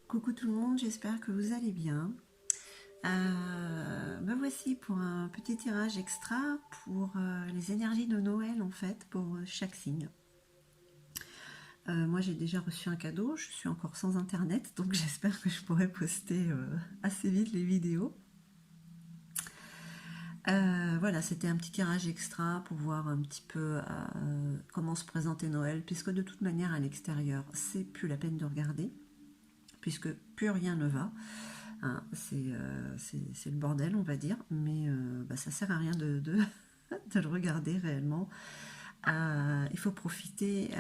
Coucou tout le monde, j'espère que vous allez bien. Me voici pour un petit tirage extra pour les énergies de Noël en fait, pour chaque signe. Moi j'ai déjà reçu un cadeau, je suis encore sans internet, donc j'espère que je pourrai poster assez vite les vidéos. Voilà, c'était un petit tirage extra pour voir un petit peu comment se présentait Noël, puisque de toute manière à l'extérieur, c'est plus la peine de regarder, puisque plus rien ne va. Hein, c'est le bordel, on va dire, mais ça sert à rien de le regarder réellement. Il faut profiter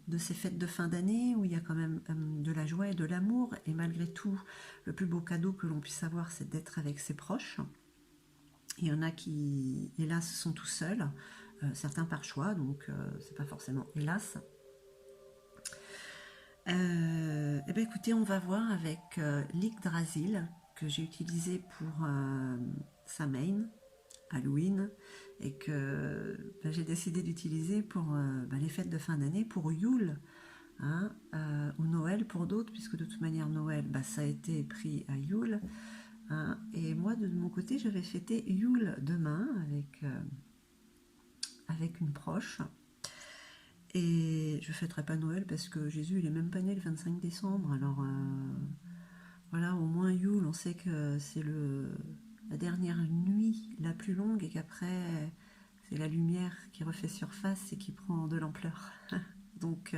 de ces fêtes de fin d'année où il y a quand même de la joie et de l'amour, et malgré tout, le plus beau cadeau que l'on puisse avoir, c'est d'être avec ses proches. Il y en a qui, hélas, sont tout seuls, certains par choix, donc c'est pas forcément hélas. Eh bien, écoutez, on va voir avec l'Yggdrasil que j'ai utilisé pour Samhain, Halloween, et que j'ai décidé d'utiliser pour les fêtes de fin d'année, pour Yule, hein, ou Noël pour d'autres, puisque de toute manière Noël, ça a été pris à Yule. Hein, et moi, de mon côté, je vais fêter Yule demain avec une proche. Et je ne fêterai pas Noël parce que Jésus, il est même pas né le 25 décembre. Alors voilà, au moins Yule, on sait que c'est la dernière nuit la plus longue et qu'après, c'est la lumière qui refait surface et qui prend de l'ampleur. Donc,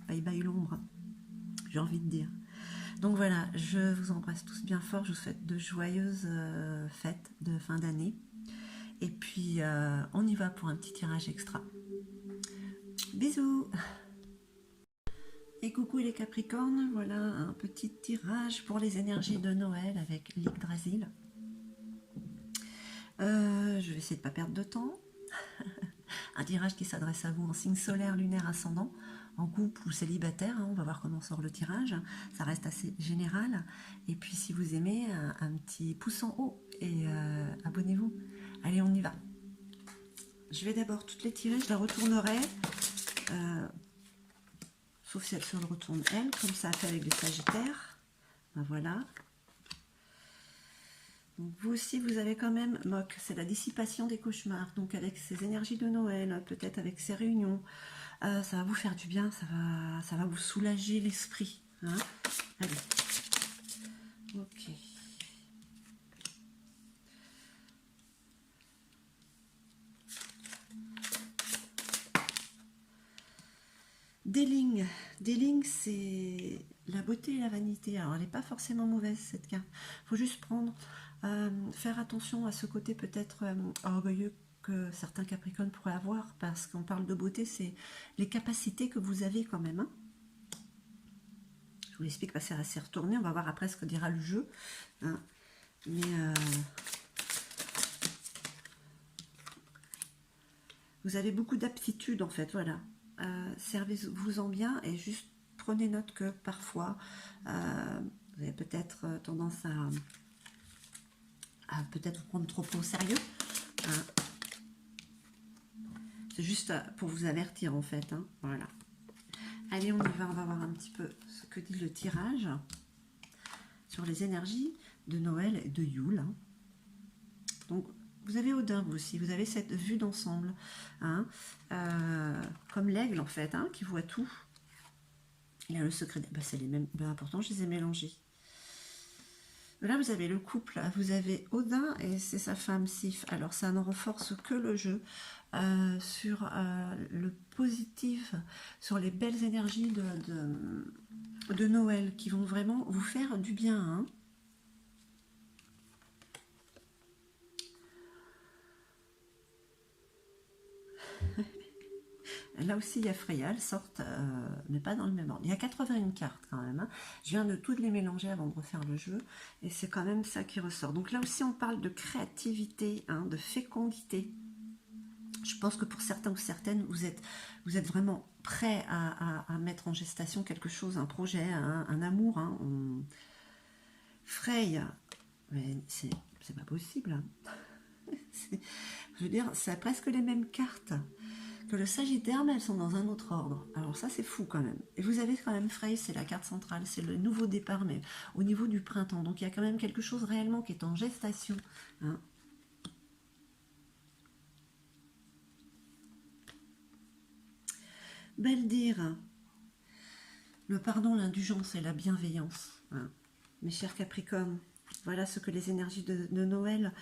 bye bye l'ombre, j'ai envie de dire. Donc voilà, je vous embrasse tous bien fort. Je vous souhaite de joyeuses fêtes de fin d'année. Et puis, on y va pour un petit tirage extra. Bisous! Et coucou les Capricornes, voilà un petit tirage pour les énergies de Noël avec l'Yggdrasil. Je vais essayer de ne pas perdre de temps. Un tirage qui s'adresse à vous en signe solaire, lunaire, ascendant, en couple ou célibataire. On va voir comment sort le tirage. Ça reste assez général. Et puis si vous aimez, un petit pouce en haut et abonnez-vous. Allez, on y va. Je vais d'abord toutes les tirer, je les retournerai. Sauf si elle se retourne elle, comme ça a fait avec les Sagittaires. Ben voilà. Donc vous aussi, vous avez quand même, Moc, c'est la dissipation des cauchemars. Donc avec ces énergies de Noël, peut-être avec ces réunions, ça va vous faire du bien, ça va vous soulager l'esprit. Hein. Allez. Ok. Déling, c'est la beauté et la vanité. Alors elle n'est pas forcément mauvaise cette carte. Il faut juste faire attention à ce côté peut-être orgueilleux que certains Capricornes pourraient avoir, parce qu'on parle de beauté, c'est les capacités que vous avez quand même. Hein. Je vous l'explique, c'est assez retourné. On va voir après ce que dira le jeu. Hein. Mais vous avez beaucoup d'aptitudes en fait, voilà. Servez-vous-en bien et juste prenez note que parfois vous avez peut-être tendance à peut-être vous prendre trop au sérieux. Hein. C'est juste pour vous avertir en fait. Hein. Voilà. Allez, on y va, on va voir un petit peu ce que dit le tirage sur les énergies de Noël et de Yule. Hein. Donc, vous avez Odin, vous aussi, vous avez cette vue d'ensemble, hein, comme l'aigle en fait, hein, qui voit tout. Il a le secret, c'est les mêmes, pourtant je les ai mélangés. Là vous avez le couple, vous avez Odin et c'est sa femme Sif. Alors ça ne renforce que le jeu sur le positif, sur les belles énergies de Noël qui vont vraiment vous faire du bien. Hein. Là aussi, il y a Freya, elles sortent, mais pas dans le même ordre. Il y a 81 cartes quand même. Hein. Je viens de toutes les mélanger avant de refaire le jeu. Et c'est quand même ça qui ressort. Donc là aussi, on parle de créativité, hein, de fécondité. Je pense que pour certains ou certaines, vous êtes vraiment prêts à mettre en gestation quelque chose, un projet, un amour. Hein. Freya, mais c'est pas possible. Hein. Je veux dire, c'est presque les mêmes cartes que le Sagittaire, mais elles sont dans un autre ordre. Alors ça, c'est fou quand même. Et vous avez quand même Frey, c'est la carte centrale, c'est le nouveau départ, mais au niveau du printemps. Donc il y a quand même quelque chose réellement qui est en gestation. Hein. Beldir, le pardon, l'indulgence et la bienveillance. Hein. Mes chers Capricornes, voilà ce que les énergies de Noël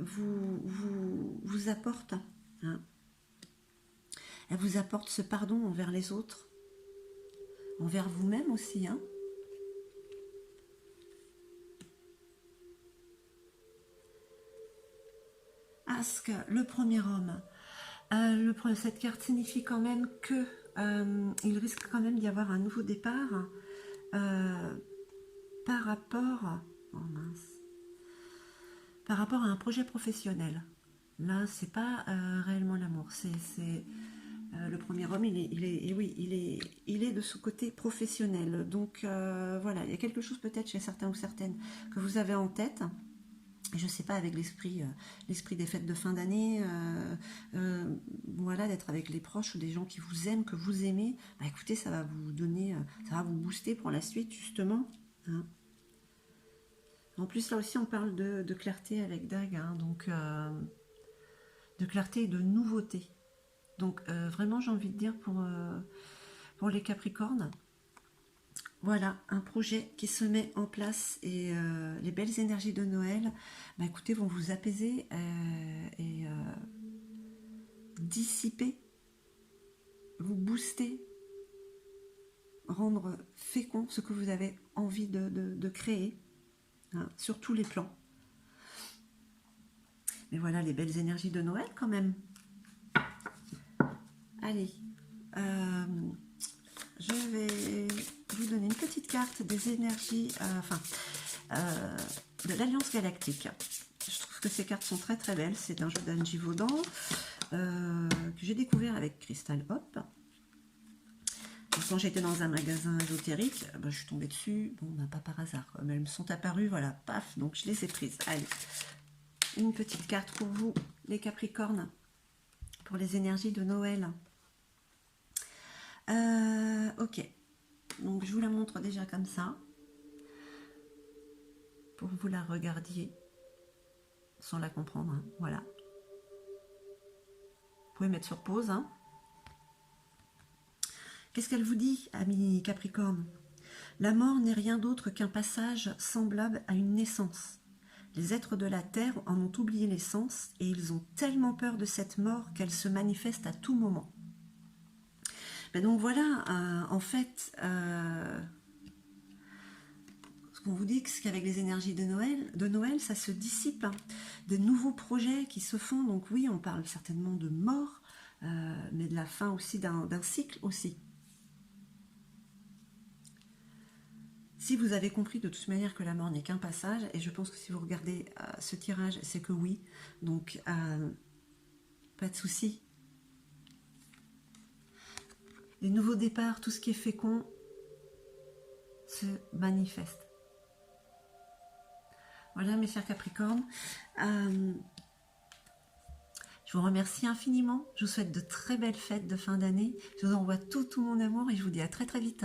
vous apportent. Hein. Elle vous apporte ce pardon envers les autres, envers vous-même aussi. Hein. Asque, le premier homme. Cette carte signifie quand même que il risque quand même d'y avoir un nouveau départ par rapport, oh mince, par rapport à un projet professionnel. Là, c'est pas réellement l'amour, c'est le premier homme, il est de ce côté professionnel. Donc voilà, il y a quelque chose peut-être chez certains ou certaines que vous avez en tête. Je ne sais pas, avec l'esprit des fêtes de fin d'année, voilà, d'être avec les proches ou des gens qui vous aiment, que vous aimez, bah écoutez, ça va vous donner, ça va vous booster pour la suite, justement. Hein. En plus, là aussi, on parle de clarté avec Dag, hein, donc de clarté et de nouveauté. Donc, vraiment, j'ai envie de dire pour les Capricornes, voilà, un projet qui se met en place et les belles énergies de Noël, bah écoutez, vont vous apaiser et dissiper, vous booster, rendre fécond ce que vous avez envie de créer, hein, sur tous les plans. Mais voilà, les belles énergies de Noël quand même. Allez, je vais vous donner une petite carte des énergies, de l'Alliance Galactique. Je trouve que ces cartes sont très très belles. C'est un jeu d'Angie Vaudan que j'ai découvert avec Crystal Hop. Quand j'étais dans un magasin ésotérique, je suis tombée dessus, bon, pas par hasard, mais elles me sont apparues, voilà, paf, donc je les ai prises. Allez, une petite carte pour vous, les Capricornes, pour les énergies de Noël. Ok, donc je vous la montre déjà comme ça, pour que vous la regardiez, sans la comprendre, hein, voilà. Vous pouvez mettre sur pause, hein. Qu'est-ce qu'elle vous dit, amis Capricorne? La mort n'est rien d'autre qu'un passage semblable à une naissance. Les êtres de la Terre en ont oublié l'essence et ils ont tellement peur de cette mort qu'elle se manifeste à tout moment. Ben donc voilà, en fait, ce qu'on vous dit, c'est qu'avec les énergies de Noël, ça se dissipe. Hein. De nouveaux projets qui se font. Donc oui, on parle certainement de mort, mais de la fin aussi d'un cycle aussi. Si vous avez compris de toute manière que la mort n'est qu'un passage, et je pense que si vous regardez ce tirage, c'est que oui, donc pas de souci. Les nouveaux départs, tout ce qui est fécond, se manifeste. Voilà mes chers Capricornes. Je vous remercie infiniment. Je vous souhaite de très belles fêtes de fin d'année. Je vous envoie tout mon amour et je vous dis à très très vite.